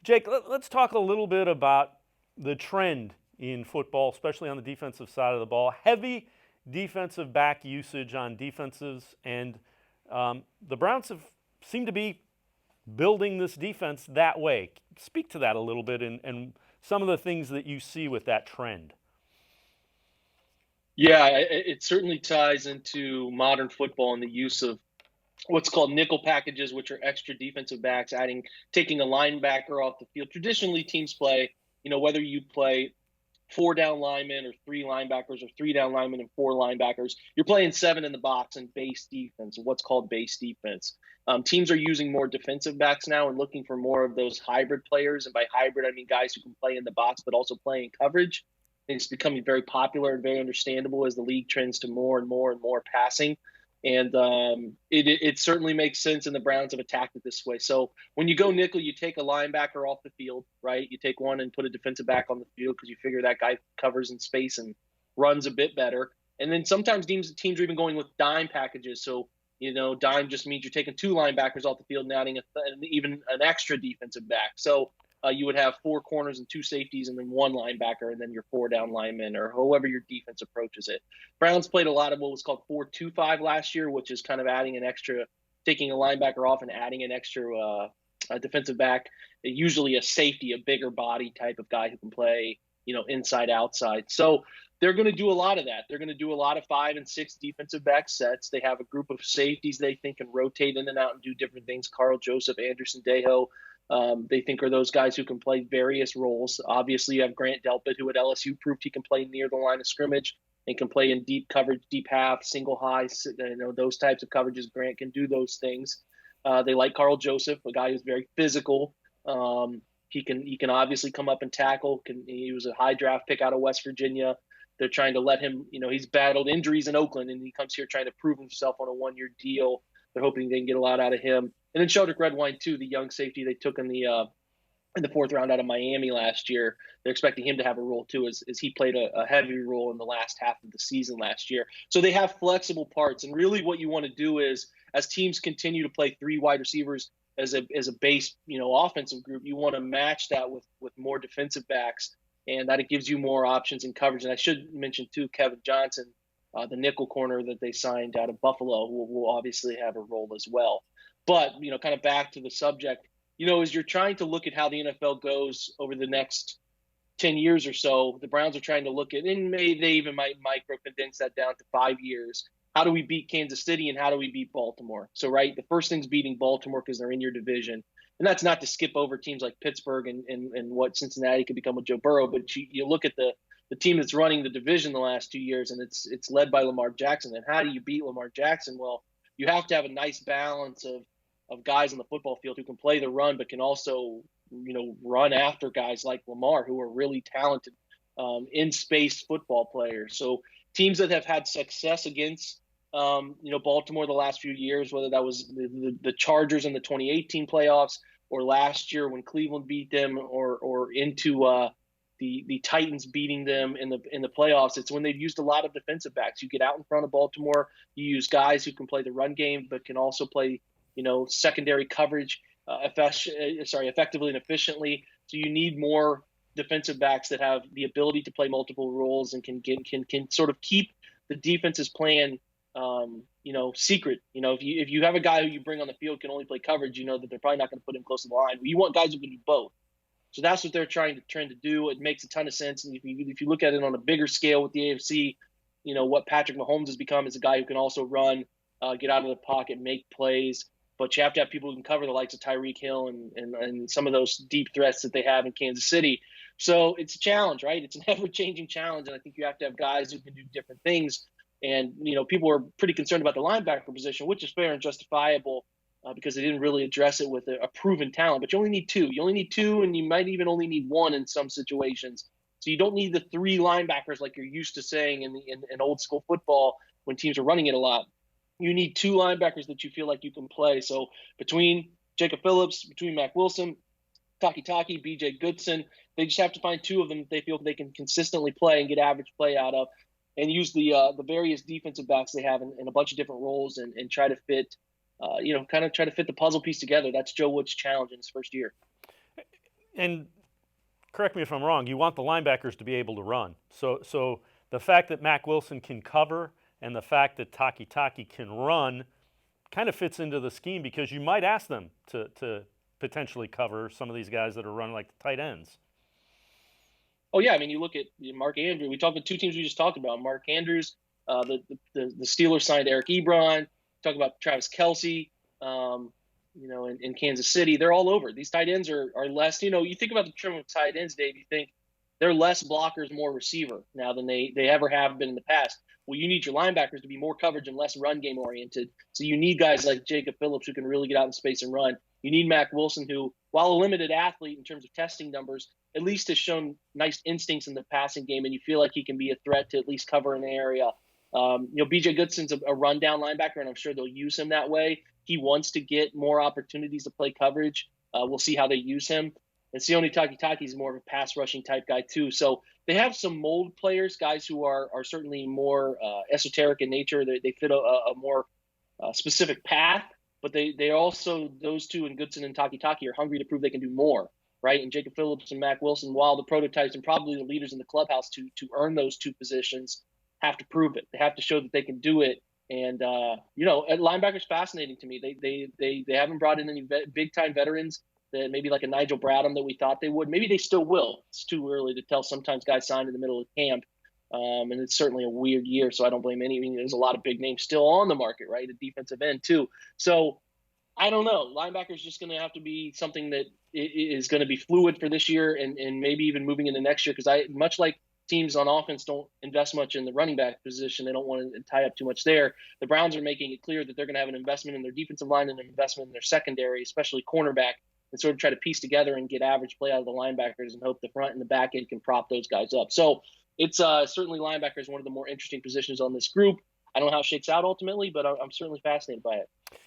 Jake, let's talk a little bit about the trend in football, especially on the defensive side of the ball. Heavy defensive back usage on defenses, and the Browns seem to be building this defense that way. Speak to that a little bit and some of the things that you see with that trend. Yeah, it certainly ties into modern football and the use of what's called nickel packages, which are extra defensive backs, taking a linebacker off the field. Traditionally, teams play, whether you play four down linemen or three linebackers or three down linemen and four linebackers, you're playing seven in the box and base defense, what's called base defense. Teams are using more defensive backs now and looking for more of those hybrid players. And by hybrid, I mean guys who can play in the box but also play in coverage. And it's becoming very popular and very understandable as the league trends to more and more and more passing. And it certainly makes sense, and the Browns have attacked it this way. So when you go nickel, you take a linebacker off the field, right? You take one and put a defensive back on the field because you figure that guy covers in space and runs a bit better. And then sometimes teams are even going with dime packages. So, dime just means you're taking two linebackers off the field and adding even an extra defensive back. So you would have four corners and two safeties and then one linebacker and then your four down linemen or however your defense approaches it. Browns played a lot of what was called 4-2-5 last year, which is kind of taking a linebacker off and adding an extra defensive back, usually a safety, a bigger body type of guy who can play, inside, outside. So they're going to do a lot of that. They're going to do a lot of 5 and 6 defensive back sets. They have a group of safeties they think can rotate in and out and do different things. Carl Joseph, Anderson Dejo, they think are those guys who can play various roles. Obviously, you have Grant Delpit, who at LSU proved he can play near the line of scrimmage and can play in deep coverage, deep half, single high, those types of coverages. Grant can do those things. They like Carl Joseph, a guy who's very physical. He can obviously come up and tackle. He was a high draft pick out of West Virginia. They're trying to let him, he's battled injuries in Oakland, and he comes here trying to prove himself on a one-year deal. They're hoping they can get a lot out of him. And then Sheldrick Redwine, too, the young safety they took in the fourth round out of Miami last year. They're expecting him to have a role, too, as he played a heavy role in the last half of the season last year. So they have flexible parts. And really what you want to do is, as teams continue to play three wide receivers as a base, offensive group, you want to match that with more defensive backs, and that it gives you more options in coverage. And I should mention, too, Kevin Johnson, the nickel corner that they signed out of Buffalo, will obviously have a role as well. But, kind of back to the subject, as you're trying to look at how the NFL goes over the next 10 years or so, the Browns are trying to look at, and maybe they even might micro-condense that down to 5 years. How do we beat Kansas City and how do we beat Baltimore? So, right, the first thing's beating Baltimore because they're in your division. And that's not to skip over teams like Pittsburgh and what Cincinnati could become with Joe Burrow, but you look at the team that's running the division the last 2 years, and it's led by Lamar Jackson. And how do you beat Lamar Jackson? Well, you have to have a nice balance of guys on the football field who can play the run but can also, run after guys like Lamar, who are really talented in space football players. So teams that have had success against, Baltimore the last few years, whether that was the Chargers in the 2018 playoffs or last year when Cleveland beat them or into the Titans beating them in the playoffs, it's when they've used a lot of defensive backs. You get out in front of Baltimore, you use guys who can play the run game but can also play secondary coverage effectively and efficiently. So you need more defensive backs that have the ability to play multiple roles and can sort of keep the defense's plan, secret. If you have a guy who you bring on the field can only play coverage, that they're probably not going to put him close to the line. But you want guys who can do both. So that's what they're trying to do. It makes a ton of sense. And if you look at it on a bigger scale with the AFC, what Patrick Mahomes has become is a guy who can also run, get out of the pocket, make plays. But you have to have people who can cover the likes of Tyreek Hill and some of those deep threats that they have in Kansas City. So it's a challenge, right? It's an ever-changing challenge, and I think you have to have guys who can do different things. And, people are pretty concerned about the linebacker position, which is fair and justifiable because they didn't really address it with a proven talent. But you only need two. You only need two, and you might even only need one in some situations. So you don't need the three linebackers like you're used to saying in old school football when teams are running it a lot. You need two linebackers that you feel like you can play. So between Jacob Phillips, between Mac Wilson, Taki, BJ Goodson, they just have to find two of them that they feel they can consistently play and get average play out of, and use the various defensive backs they have in a bunch of different roles and try to fit, try to fit the puzzle piece together. That's Joe Wood's challenge in his first year. and correct me if I'm wrong, you want the linebackers to be able to run. So the fact that Mac Wilson can cover and the fact that Taki can run kind of fits into the scheme because you might ask them to potentially cover some of these guys that are running like the tight ends. Oh yeah, I mean, you look at Mark Andrews. We talked about two teams we just talked about. Mark Andrews, the Steelers signed Eric Ebron. Talk about Travis Kelce, in Kansas City. They're all over. These tight ends are less. You think about the trim of tight ends, Dave. You think they're less blockers, more receiver now than they ever have been in the past. Well, you need your linebackers to be more coverage and less run game oriented. So you need guys like Jacob Phillips who can really get out in space and run. You need Mac Wilson, who, while a limited athlete in terms of testing numbers, at least has shown nice instincts in the passing game, and you feel like he can be a threat to at least cover an area. BJ Goodson's a rundown linebacker, and I'm sure they'll use him that way. He wants to get more opportunities to play coverage. We'll see how they use him. And Sione Takitaki is more of a pass rushing type guy too. So they have some mold players, guys who are certainly more esoteric in nature. They fit a more specific path, but they also, those two, and Goodson and Takitaki, are hungry to prove they can do more, right? And Jacob Phillips and Mac Wilson, while the prototypes and probably the leaders in the clubhouse to earn those two positions, have to prove it. They have to show that they can do it. And linebackers fascinating to me. They haven't brought in any big time veterans that maybe like a Nigel Bradham that we thought they would. Maybe they still will. It's too early to tell. Sometimes guys sign in the middle of camp. And it's certainly a weird year, so I don't blame any. I mean, there's a lot of big names still on the market, right? The defensive end too. So I don't know. Linebacker is just going to have to be something that is going to be fluid for this year and maybe even moving into next year. Because much like teams on offense don't invest much in the running back position, they don't want to tie up too much there. The Browns are making it clear that they're going to have an investment in their defensive line and an investment in their secondary, especially cornerback, and sort of try to piece together and get average play out of the linebackers and hope the front and the back end can prop those guys up. So it's certainly linebacker is one of the more interesting positions on this group. I don't know how it shakes out ultimately, but I'm certainly fascinated by it.